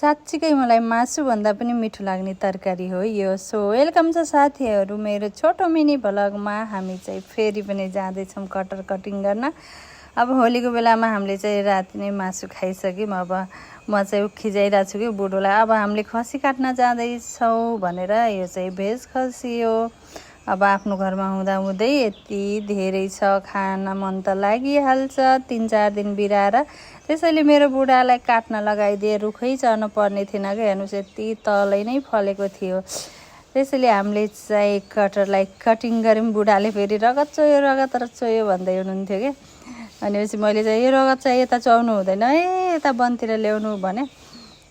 साँच्चीकै मलाई मासुभन्दा पनि मिठो लाग्ने तरकारी हो यो। सो वेलकम छ साथीहरू मेरो छोटो मिनी भ्लगमा। हामी चाहिँ फेरि पनि जाँदैछौँ कटर कटिङ गर्न। अब होलीको बेलामा हामीले चाहिँ राति नै मासु खाइसक्यौँ। अब म चाहिँ खिजाइरहेको छु कि बुढोलाई, अब हामीले खसी काट्न जाँदैछौँ भनेर। यो चाहिँ भेज खसी हो। अब आफ्नो घरमा हुँदाहुँदै यति धेरै छ, खान मन त लागिहाल्छ 3-4 दिन बिराएर। त्यसैले मेरो बुढालाई काट्न लगाइदिए, रुखै चढ्न पर्ने थिएन क्या। हेर्नुहोस् यति तलै नै फलेको थियो। त्यसैले हामीले चाहिँ कटरलाई कटिङ गऱ्यौँ। बुढाले फेरि रगत चोयो भन्दै हुनुहुन्थ्यो क्या। भनेपछि मैले चाहिँ यो रगत चाहिँ यता चोर्नु हुँदैन है, यता वनतिर ल्याउनु भने।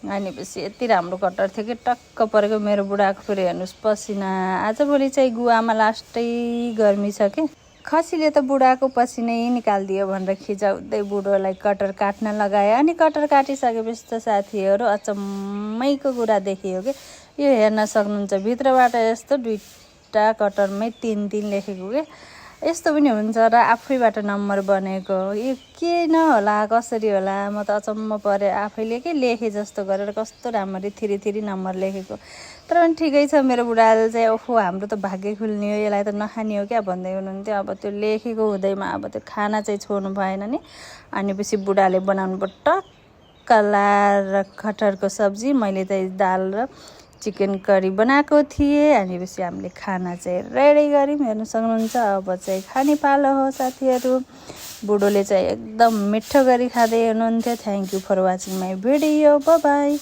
भनेपछि यति राम्रो कटर थियो कि टक्क परेको मेरो बुढाको। फेरि हेर्नुहोस् पसिना, आजभोलि चाहिँ गुवामा लास्टै गर्मी छ कि। खसीले त बुढाको पसिनै निकालिदियो भनेर खिजाउँदै बुढोलाई कटर काट्न लगायो। अनि कटर काटिसकेपछि त साथीहरू अचम्मैको कुरा देखियो कि। यो हेर्न सक्नुहुन्छ, भित्रबाट यस्तो 2टा कटरमै 3-3 लेखेको के। यस्तो पनि हुन्छ र आफैबाट नम्बर बनेको। यो के न होला, कसरी होला, म त अचम्म परे। आफैले के लेखे जस्तो गरेर कस्तो राम्ररी 3-3 नम्बर लेखेको। तर पनि ठिकै छ। मेरो बुढाले चाहिँ ओहो हाम्रो त भाग्य खुल्ने हो, यसलाई त नखाने हो क्या भन्दै हुनुहुन्थ्यो। अब त्यो लेखेको हुँदैमा अब त्यो खाना चाहिँ छोड्नु भएन नि। अनि पछि बुढाले बनाउनु पर्यो टक्क लार कटरको सब्जी। मैले चाहिँ दाल र चिकन करी बनाएको थिएँ। अनि पछि हामीले खाना चाहिँ रेडी गऱ्यौँ। हेर्न सक्नुहुन्छ। अब चाहिँ खाने पालो हो साथीहरू। बुढोले चाहिँ एकदम मिठो गरी खाँदै हुनुहुन्थ्यो। Thank you for watching my video. Bye by.